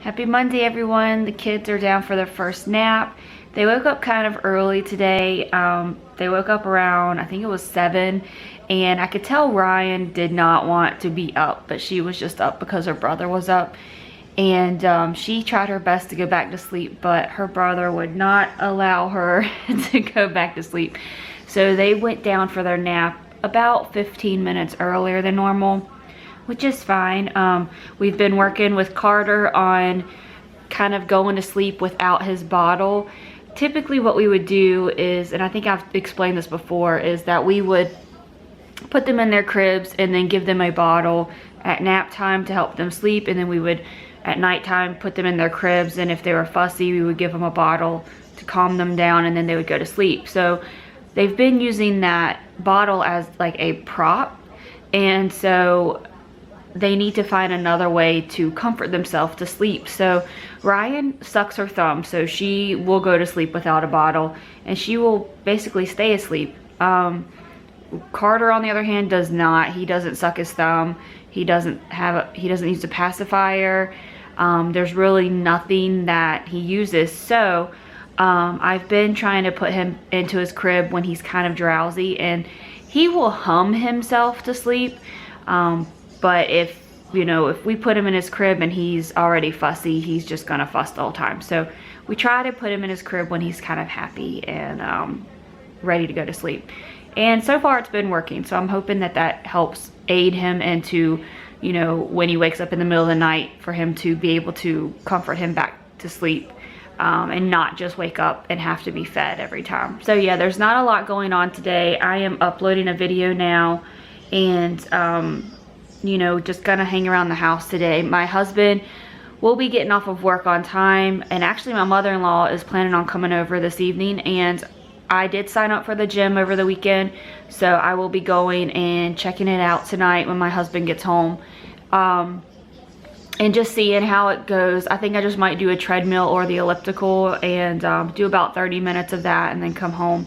Happy Monday, everyone. The kids are down for their first nap. They woke up kind of early today. They woke up around, I think it was 7, and I could tell Ryan did not want to be up, but she was just up because her brother was up. And she tried her best to go back to sleep, but her brother would not allow her to go back to sleep. So they went down for their nap about 15 minutes earlier than normal, which is fine. We've been working with Carter on kind of going to sleep without his bottle. Typically what we would do is, and I think I've explained this before, is that we would put them in their cribs and then give them a bottle at nap time to help them sleep, and then we would at nighttime put them in their cribs, and if they were fussy we would give them a bottle to calm them down, and then they would go to sleep. So they've been using that bottle as like a prop, and so they need to find another way to comfort themselves to sleep. So Ryan sucks her thumb, so she will go to sleep without a bottle, and she will basically stay asleep. Carter, on the other hand, does not. He doesn't suck his thumb. He doesn't use a pacifier. There's really nothing that he uses. So I've been trying to put him into his crib when he's kind of drowsy, and he will hum himself to sleep. But if we put him in his crib and he's already fussy, he's just gonna fuss the whole time. So we try to put him in his crib when he's kind of happy and ready to go to sleep. And so far it's been working. So I'm hoping that that helps aid him into, when he wakes up in the middle of the night, for him to be able to comfort him back to sleep. And not just wake up and have to be fed every time. So yeah, there's not a lot going on today. I am uploading a video now, and just gonna hang around the house today. My husband will be getting off of work on time, and actually my mother-in-law is planning on coming over this evening, and I did sign up for the gym over the weekend, so I will be going and checking it out tonight when my husband gets home, and just seeing how it goes. I think I just might do a treadmill or the elliptical and do about 30 minutes of that and then come home.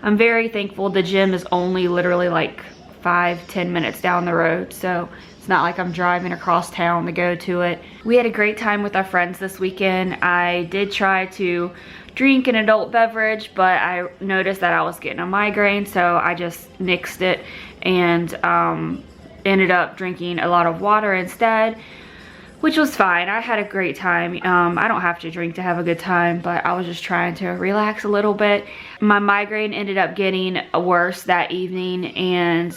I'm very thankful the gym is only literally like 5-10 minutes down the road, so it's not like I'm driving across town to go to it. We had a great time with our friends this weekend. I did try to drink an adult beverage, but I noticed that I was getting a migraine, so I just nixed it and ended up drinking a lot of water instead, which was fine. I had a great time. I don't have to drink to have a good time, but I was just trying to relax a little bit. My migraine ended up getting worse that evening, and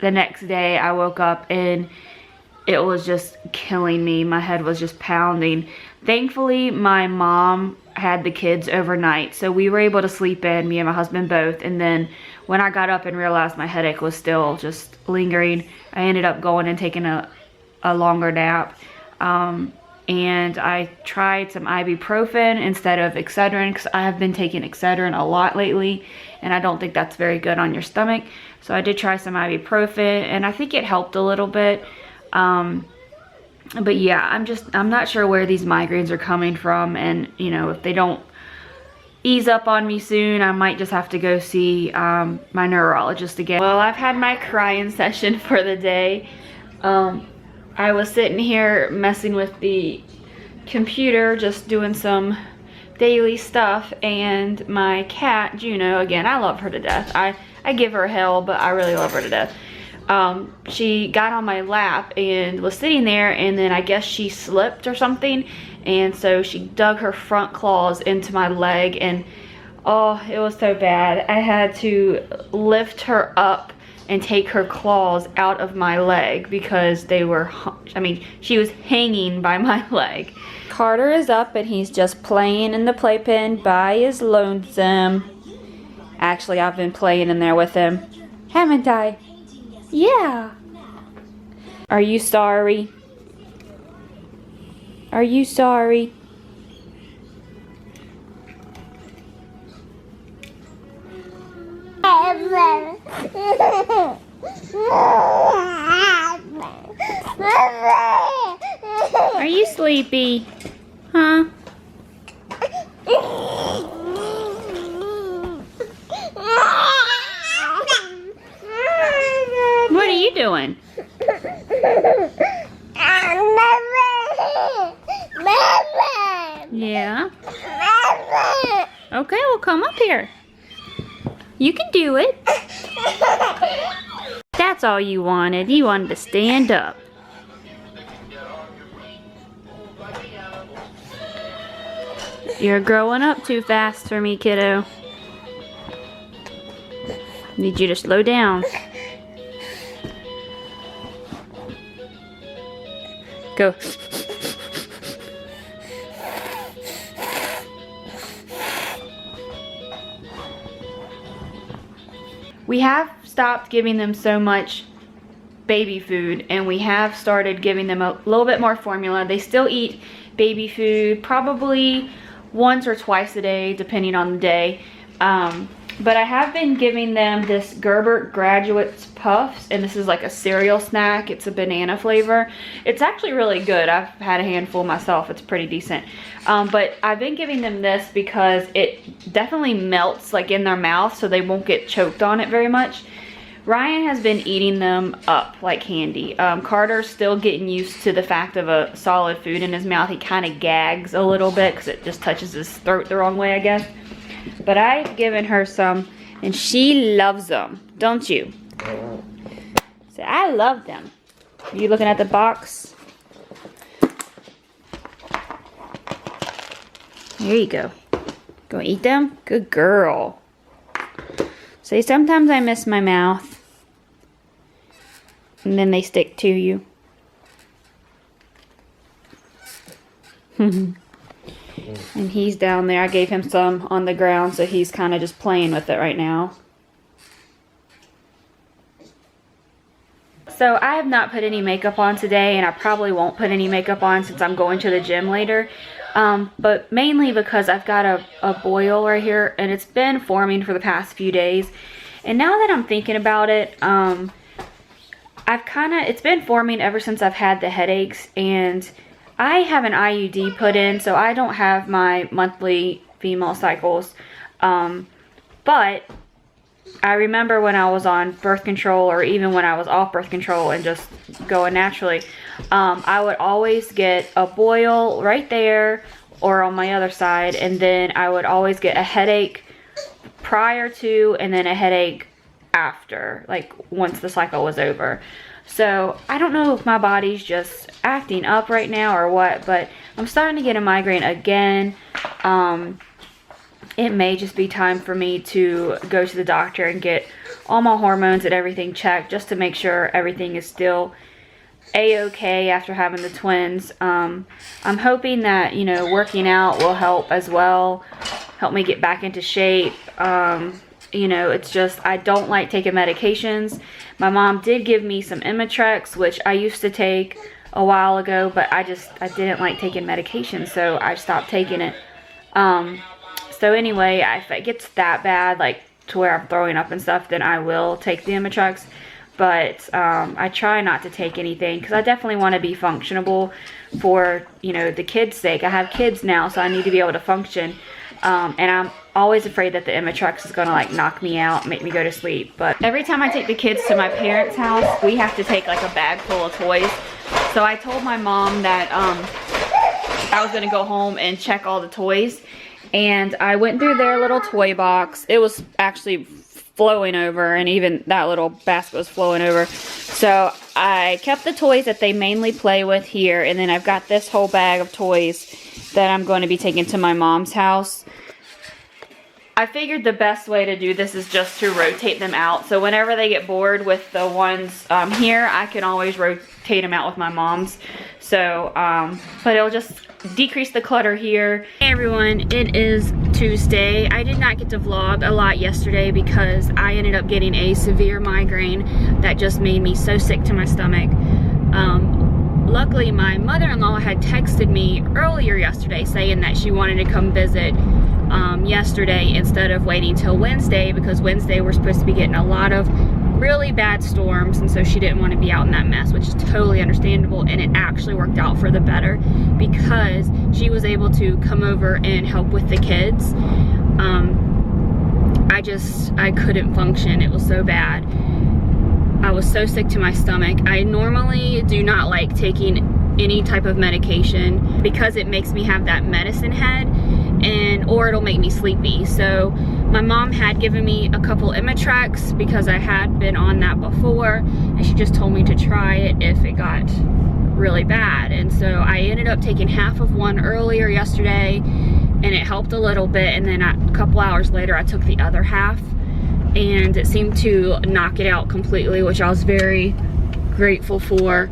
the next day I woke up and it was just killing me. My head was just pounding. Thankfully, my mom had the kids overnight, so we were able to sleep in, me and my husband both, and then when I got up and realized my headache was still just lingering, I ended up going and taking a longer nap, and I tried some ibuprofen instead of Excedrin, because I have been taking Excedrin a lot lately, and I don't think that's very good on your stomach. So I did try some ibuprofen, and I think it helped a little bit. But yeah, I'm not sure where these migraines are coming from, and if they don't ease up on me soon, I might just have to go see my neurologist again. Well, I've had my crying session for the day. I was sitting here messing with the computer, just doing some daily stuff, and my cat, Juno, again, I love her to death. I give her hell, but I really love her to death. She got on my lap and was sitting there, and then I guess she slipped or something, and so she dug her front claws into my leg, and oh, it was so bad. I had to lift her up and take her claws out of my leg because they were, she was hanging by my leg. Carter is up and he's just playing in the playpen by his lonesome. Actually, I've been playing in there with him, haven't I? Yeah. Are you sorry? Are you sorry? Are you sleepy? Huh? What are you doing? Okay, well, come up here. You can do it. That's all you wanted. You wanted to stand up. You're growing up too fast for me, kiddo. Need you to slow down. Go. We have stopped giving them so much baby food, and we have started giving them a little bit more formula. They still eat baby food probably once or twice a day, depending on the day. But I have been giving them this Gerber Graduates Puffs, and this is like a cereal snack. It's a banana flavor. It's actually really good. I've had a handful myself. It's pretty decent. But I've been giving them this because it definitely melts like in their mouth, so they won't get choked on it very much. Ryan has been eating them up like candy. Carter's still getting used to the fact of a solid food in his mouth. He kind of gags a little bit because it just touches his throat the wrong way, I guess. But I've given her some, and she loves them, don't you? So I love them. Are you looking at the box? There you go. Go eat them? Good girl. See, sometimes I miss my mouth. And then they stick to you. And he's down there. I gave him some on the ground, so he's kind of just playing with it right now. So I have not put any makeup on today, and I probably won't put any makeup on since I'm going to the gym later. But mainly because I've got a boil right here, and it's been forming for the past few days. And now that I'm thinking about it, it's been forming ever since I've had the headaches, and I have an IUD put in, so I don't have my monthly female cycles. But I remember when I was on birth control, or even when I was off birth control and just going naturally, I would always get a boil right there or on my other side, and then I would always get a headache prior to and then a headache after, like once the cycle was over. So I don't know if my body's just acting up right now or what, but I'm starting to get a migraine again. It may just be time for me to go to the doctor and get all my hormones and everything checked, just to make sure everything is still a-okay after having the twins. I'm hoping that, you know, working out will help as well, help me get back into shape. You know, it's just, I don't like taking medications. My mom did give me some Imitrex, which I used to take a while ago, but I didn't like taking medication, so I stopped taking it. So anyway, if it gets that bad, like to where I'm throwing up and stuff, then I will take the Imitrex. But I try not to take anything because I definitely want to be functionable for, you know, the kids' sake. I have kids now, so I need to be able to function. And I'm always afraid that the Imitrex is going to like knock me out, make me go to sleep. But every time I take the kids to my parents' house, we have to take like a bag full of toys. So I told my mom that I was going to go home and check all the toys. And I went through their little toy box. It was actually flowing over, and even that little basket was flowing over. So I kept the toys that they mainly play with here, and then I've got this whole bag of toys that I'm going to be taking to my mom's house. I figured the best way to do this is just to rotate them out. So whenever they get bored with the ones here, I can always rotate them out with my mom's. So, but it'll just decrease the clutter here. Hey everyone, it is Tuesday. I did not get to vlog a lot yesterday because I ended up getting a severe migraine that just made me so sick to my stomach. Luckily, my mother-in-law had texted me earlier yesterday saying that she wanted to come visit yesterday instead of waiting till Wednesday, because Wednesday we're supposed to be getting a lot of really bad storms, and so she didn't want to be out in that mess, which is totally understandable. And it actually worked out for the better because she was able to come over and help with the kids. I couldn't function. It was so bad. I was so sick to my stomach. I normally do not like taking any type of medication because it makes me have that medicine head. or it'll make me sleepy. So my mom had given me a couple Imitrex because I had been on that before, and she just told me to try it if it got really bad. And so I ended up taking half of one earlier yesterday, and it helped a little bit, and then a couple hours later I took the other half, and it seemed to knock it out completely, which I was very grateful for.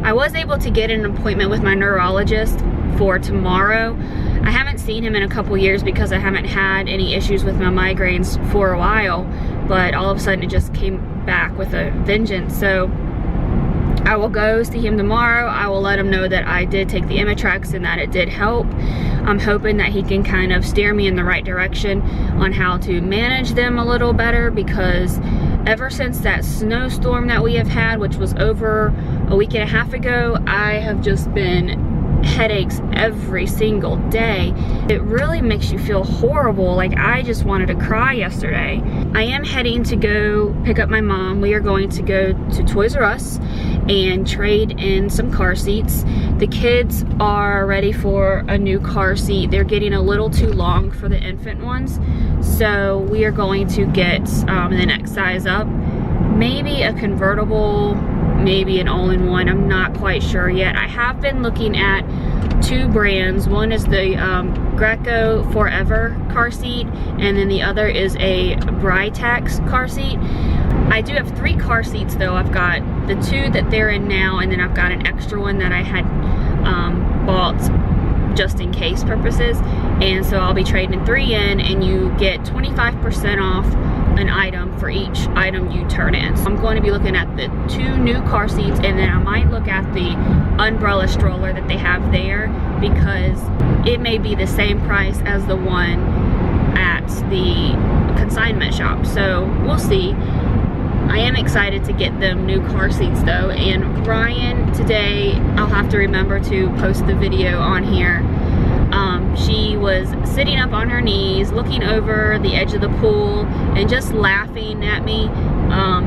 I was able to get an appointment with my neurologist for tomorrow. I haven't seen him in a couple years because I haven't had any issues with my migraines for a while, but all of a sudden it just came back with a vengeance. So I will go see him tomorrow. I will let him know that I did take the Imitrex and that it did help. I'm hoping that he can kind of steer me in the right direction on how to manage them a little better, because ever since that snowstorm that we have had, which was over a week and a half ago, I have just been headaches every single day. It really makes you feel horrible. Like, I just wanted to cry yesterday. I am heading to go pick up my mom. We are going to go to Toys R Us and trade in some car seats. The kids are ready for a new car seat. They're getting a little too long for the infant ones, so we are going to get the next size up. Maybe a convertible, maybe an all-in-one. I'm not quite sure yet. I have been looking at two brands. One is the Greco Forever car seat, and then the other is a Britax car seat. I do have 3 car seats though. I've got the 2 that they're in now, and then I've got an extra one that I had bought just in case purposes, and so I'll be trading 3 in, and you get 25% off an item for each item you turn in. So I'm going to be looking at the 2 new car seats, and then I might look at the umbrella stroller that they have there, because it may be the same price as the one at the consignment shop. So we'll see. I am excited to get them new car seats though, and Ryan today, I'll have to remember to post the video on here. She was sitting up on her knees, looking over the edge of the pool and just laughing at me.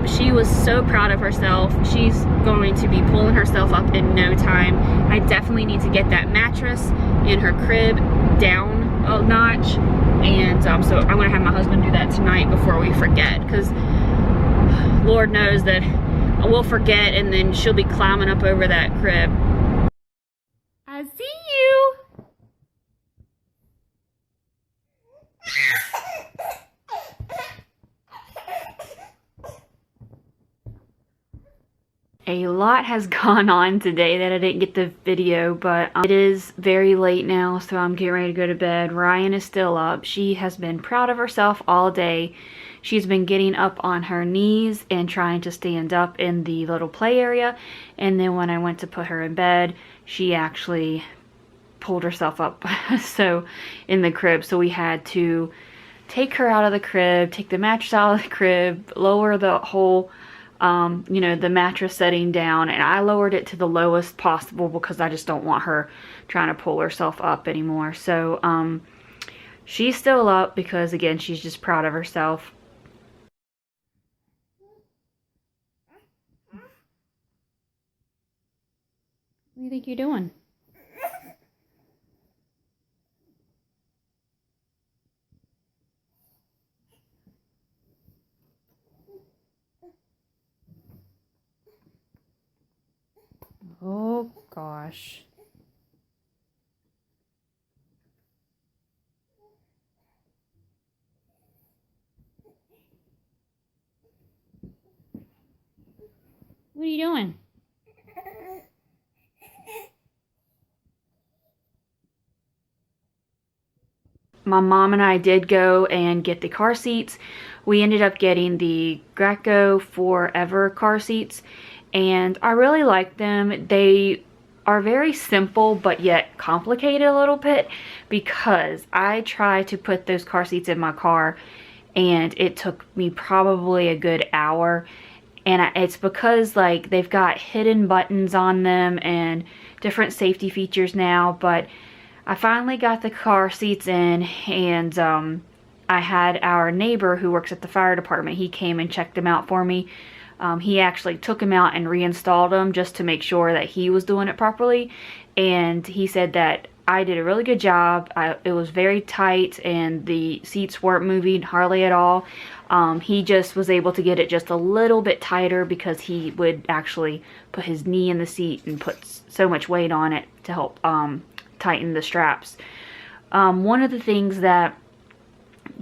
She was so proud of herself. She's going to be pulling herself up in no time. I definitely need to get that mattress in her crib down a notch, and so I'm gonna have my husband do that tonight before we forget, because Lord knows that we'll forget, and then she'll be climbing up over that crib. I see you. A lot has gone on today that I didn't get the video, but it is very late now, so I'm getting ready to go to bed. Ryan is still up. She has been proud of herself all day. She's been getting up on her knees and trying to stand up in the little play area, and then when I went to put her in bed, she actually pulled herself up so in the crib. So we had to take her out of the crib, take the mattress out of the crib, lower the whole you know, the mattress setting down, and I lowered it to the lowest possible because I just don't want her trying to pull herself up anymore. So she's still up because, again, she's just proud of herself. What do you think you're doing? Oh gosh. What are you doing? My mom and I did go and get the car seats. We ended up getting the Greco Forever car seats, and I really like them. They are very simple but yet complicated a little bit, because I tried to put those car seats in my car and it took me probably a good hour, and it's because like they've got hidden buttons on them and different safety features now. But I finally got the car seats in, and I had our neighbor who works at the fire department, he came and checked them out for me. He actually took them out and reinstalled them just to make sure that he was doing it properly, and he said that I did a really good job. It was very tight and the seats weren't moving hardly at all. He just was able to get it just a little bit tighter because he would actually put his knee in the seat and put so much weight on it to help tighten the straps. One of the things that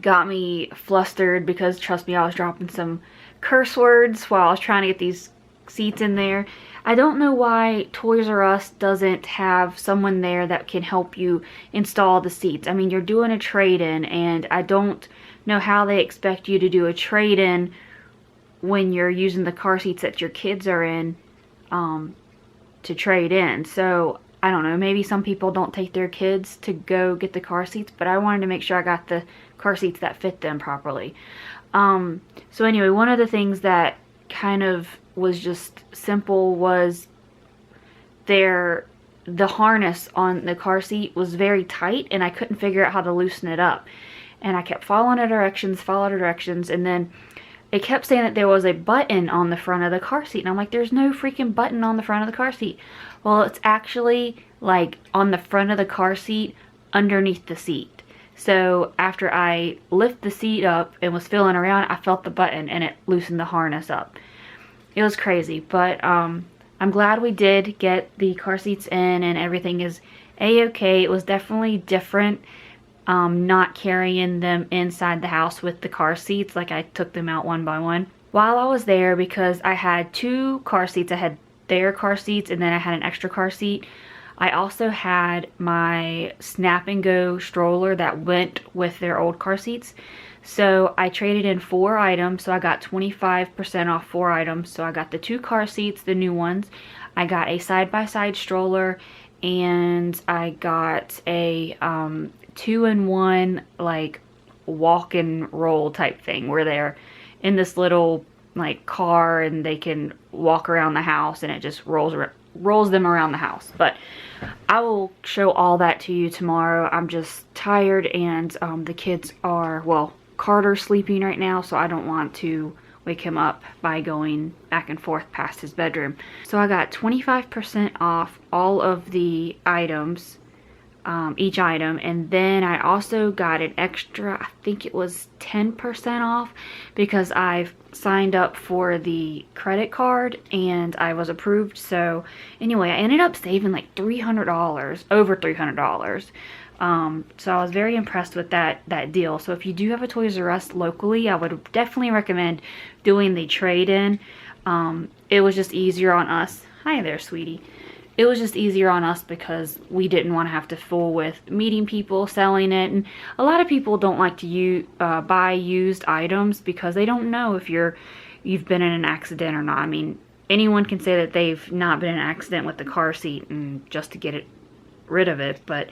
got me flustered, because trust me, I was dropping some curse words while I was trying to get these seats in there. I don't know why Toys R Us doesn't have someone there that can help you install the seats. I mean, you're doing a trade-in, and I don't know how they expect you to do a trade-in when you're using the car seats that your kids are in to trade in. So I don't know, maybe some people don't take their kids to go get the car seats, but I wanted to make sure I got the car seats that fit them properly. So anyway, one of the things that kind of was just simple was the harness on the car seat was very tight, and I couldn't figure out how to loosen it up. And I kept following the directions, and then it kept saying that there was a button on the front of the car seat, and I'm like, there's no freaking button on the front of the car seat. Well, it's actually like on the front of the car seat underneath the seat. So after I lift the seat up and was feeling around, I felt the button and it loosened the harness up. It was crazy, but I'm glad we did get the car seats in and everything is a-okay. It was definitely different not carrying them inside the house with the car seats. Like, I took them out one by one while I was there, because I had 2 car seats. I had their car seats and then I had an extra car seat. I also had my snap and go stroller that went with their old car seats. So I traded in 4 items, so I got 25% off 4 items. So I got the 2 car seats, the new ones. I got a side-by-side stroller, and I got a 2-in-1 like walk and roll type thing, where they're in this little like car and they can walk around the house and it just rolls them around the house. But I will show all that to you tomorrow. I'm just tired, and the kids are, well, Carter's sleeping right now, so I don't want to wake him up by going back and forth past his bedroom. So I got 25% off all of the items, each item, and then I also got an extra, I think it was 10% off, because I've signed up for the credit card and I was approved. So anyway, I ended up saving like $300, over $300. So I was very impressed with that deal. So if you do have a Toys R Us locally, I would definitely recommend doing the trade-in. It was just easier on us. Hi there, sweetie. It was just easier on us because we didn't want to have to fool with meeting people, selling it. And a lot of people don't like to buy used items because they don't know if you've been in an accident or not. I mean, anyone can say that they've not been in an accident with the car seat and just to get rid of it. But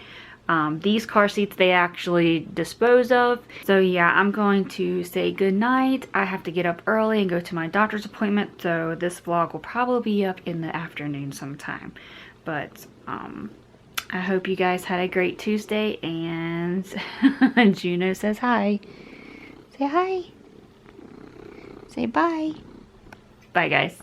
these car seats they actually dispose of. So yeah, I'm going to say good night. I have to get up early and go to my doctor's appointment, so this vlog will probably be up in the afternoon sometime. But I hope you guys had a great Tuesday, and Juno says hi. Say hi. Say bye. Bye guys.